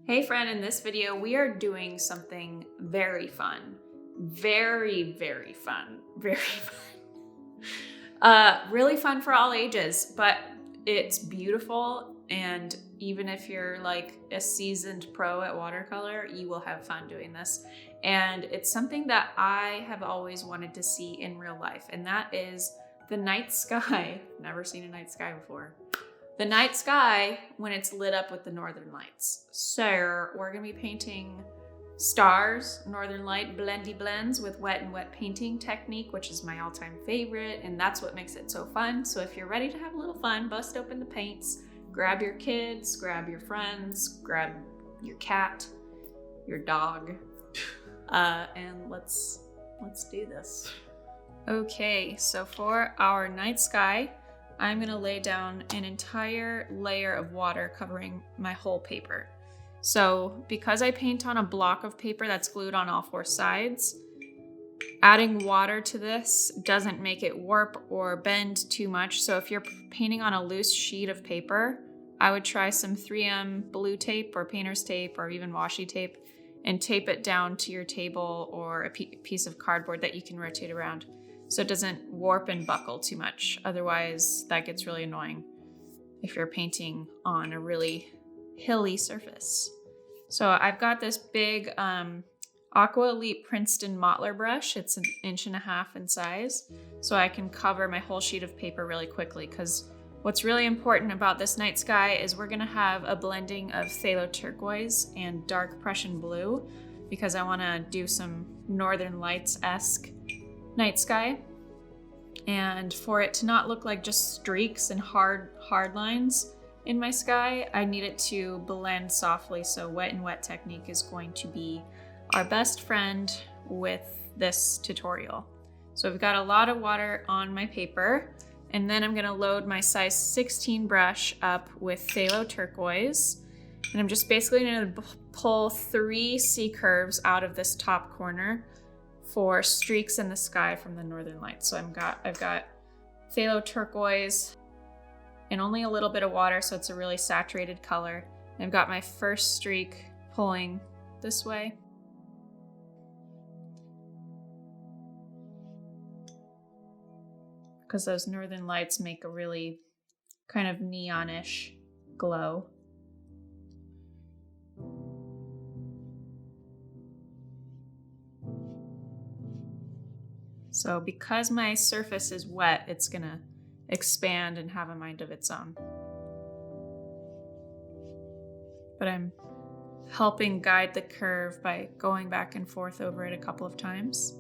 Hey friend, in this video, we are doing something very fun. Very, very fun. Very fun. Really fun for all ages, but it's beautiful. And even if you're like a seasoned pro at watercolor, you will have fun doing this. And it's something that I have always wanted to see in real life. And that is the night sky. Never seen a night sky before. The night sky when it's lit up with the northern lights. So we're gonna be painting stars, northern light blendy blends with wet and wet painting technique, which is my all-time favorite, and that's what makes it so fun. So if you're ready to have a little fun, bust open the paints, grab your kids, grab your friends, grab your cat, your dog, and let's do this. Okay, so for our night sky, I'm gonna lay down an entire layer of water covering my whole paper. So because I paint on a block of paper that's glued on all four sides, adding water to this doesn't make it warp or bend too much. So if you're painting on a loose sheet of paper, I would try some 3M blue tape or painter's tape or even washi tape and tape it down to your table or a piece of cardboard that you can rotate around, so it doesn't warp and buckle too much. Otherwise, that gets really annoying if you're painting on a really hilly surface. So I've got this big Aqua Elite Princeton Mottler brush. It's 1.5 inches in size, so I can cover my whole sheet of paper really quickly, because what's really important about this night sky is we're gonna have a blending of phthalo turquoise and dark Prussian blue, because I wanna do some Northern Lights-esque night sky, and for it to not look like just streaks and hard lines in my sky, I need it to blend softly. So wet and wet technique is going to be our best friend with this tutorial. So I've got a lot of water on my paper, and then I'm going to load my size 16 brush up with phthalo turquoise, and I'm just basically going to pull 3 C curves out of this top corner for streaks in the sky from the northern lights. So I've got phthalo turquoise and only a little bit of water, so it's a really saturated color. And I've got my first streak pulling this way. Because those northern lights make a really kind of neonish glow. So because my surface is wet, it's gonna expand and have a mind of its own. But I'm helping guide the curve by going back and forth over it a couple of times.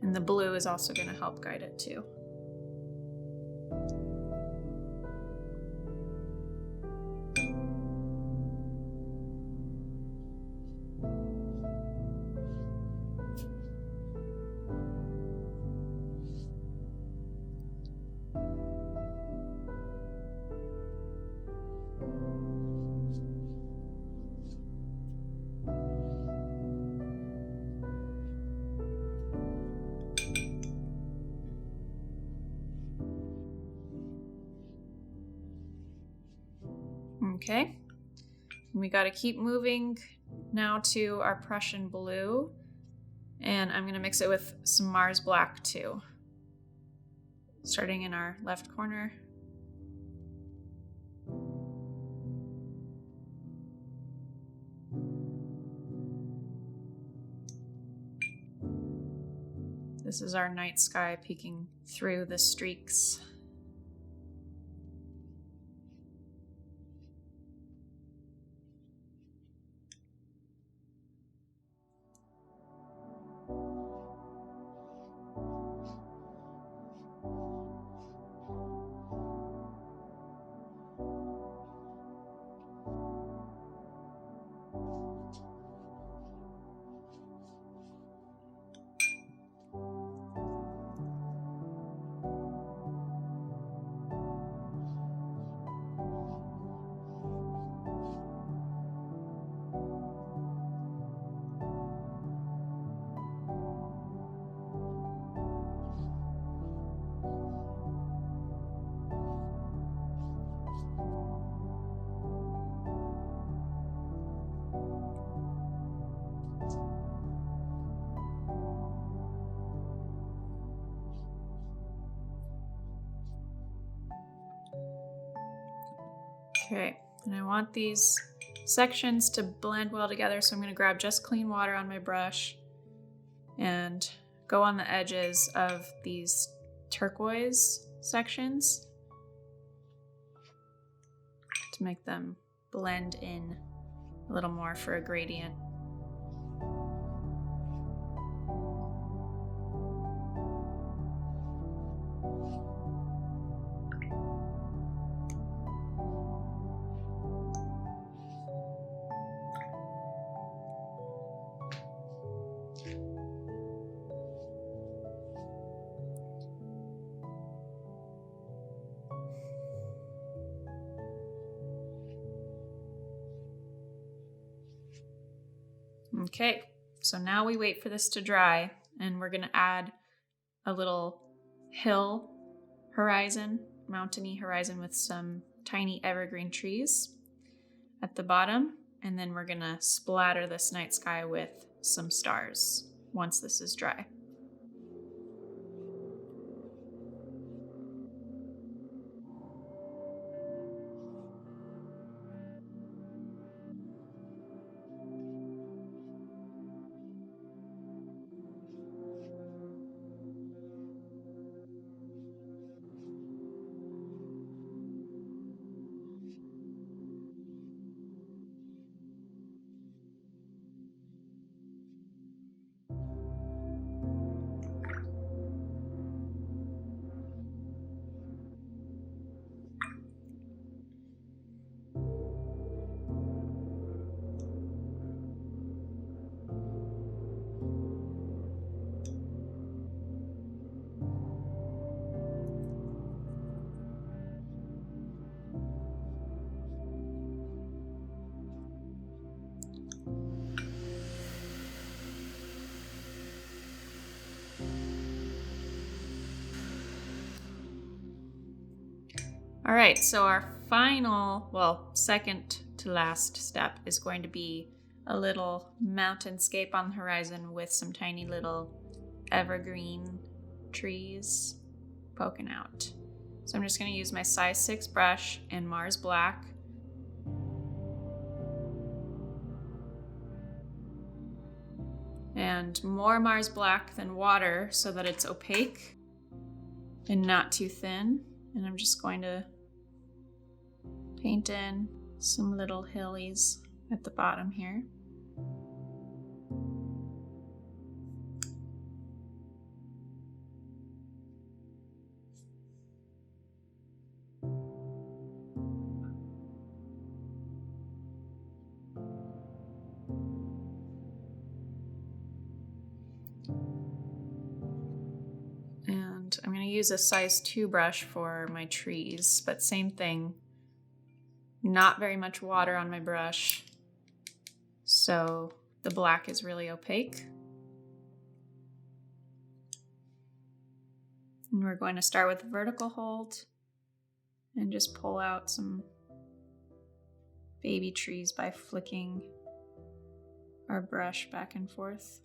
And the blue is also gonna help guide it too. Okay, we got to keep moving now to our Prussian blue, and I'm going to mix it with some Mars black too, starting in our left corner. This is our night sky peeking through the streaks. Okay, and I want these sections to blend well together, so I'm going to grab just clean water on my brush and go on the edges of these turquoise sections to make them blend in a little more for a gradient. Okay, so now we wait for this to dry, and we're gonna add a little hill horizon, mountainy horizon with some tiny evergreen trees at the bottom, and then we're gonna splatter this night sky with some stars once this is dry. All right, so our final, well, second to last step is going to be a little mountainscape on the horizon with some tiny little evergreen trees poking out. So I'm just going to use my size 6 brush and Mars Black. And more Mars Black than water so that it's opaque and not too thin. And I'm just going to paint in some little hillies at the bottom here. And I'm going to use a size 2 brush for my trees, but same thing. Not very much water on my brush, so the black is really opaque. And we're going to start with a vertical hold and just pull out some baby trees by flicking our brush back and forth.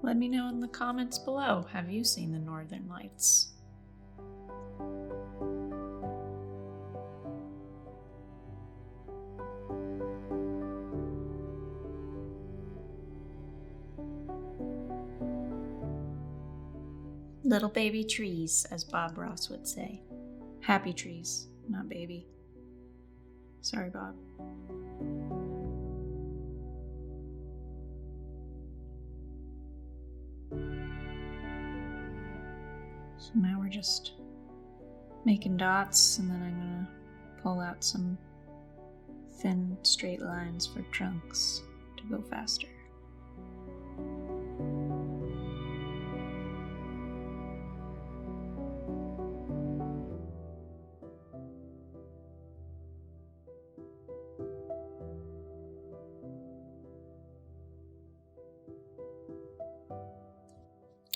Let me know in the comments below, have you seen the Northern Lights? Little baby trees, as Bob Ross would say. Happy trees, not baby. Sorry, Bob. So now we're just making dots, and then I'm gonna pull out some thin straight lines for trunks to go faster.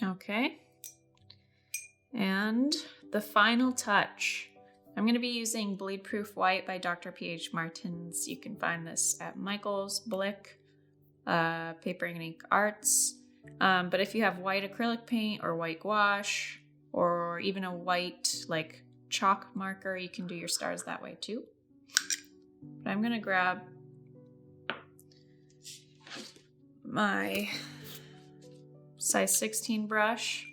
Okay. And the final touch. I'm going to be using Bleed Proof White by Dr. P.H. Martins. You can find this at Michael's, Blick, Paper and Ink Arts. But if you have white acrylic paint or white gouache or even a white like chalk marker, you can do your stars that way too. But I'm going to grab my size 16 brush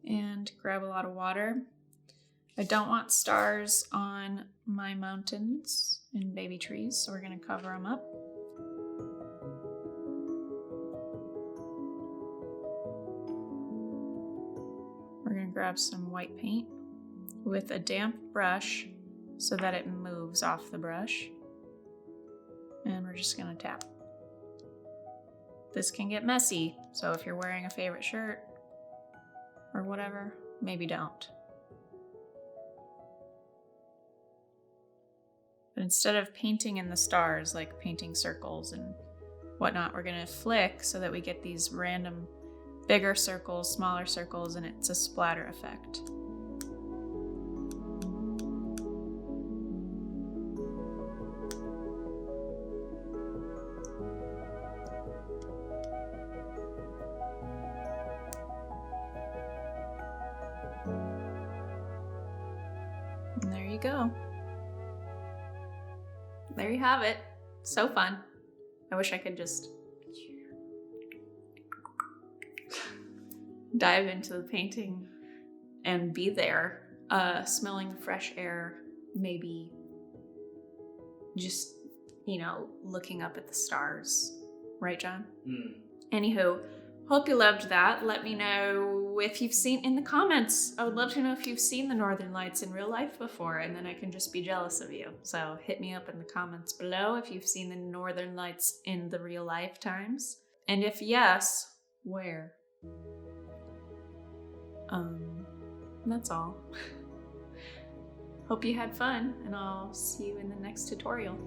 and grab a lot of water. I don't want stars on my mountains and baby trees, so we're going to cover them up. We're going to grab some white paint with a damp brush so that it moves off the brush. And we're just going to tap. This can get messy, so if you're wearing a favorite shirt or whatever, maybe don't. But instead of painting in the stars, like painting circles and whatnot, we're gonna flick so that we get these random bigger circles, smaller circles, and it's a splatter effect. And there you go. There you have it. So fun. I wish I could just dive into the painting and be there, smelling fresh air, maybe just, looking up at the stars. Right, John? Anywho, hope you loved that. Let me know if you've seen in the comments. I would love to know if you've seen the Northern Lights in real life before, and then I can just be jealous of you. So hit me up in the comments below if you've seen the Northern Lights in the real life times. And if yes, where? That's all. Hope you had fun, and I'll see you in the next tutorial.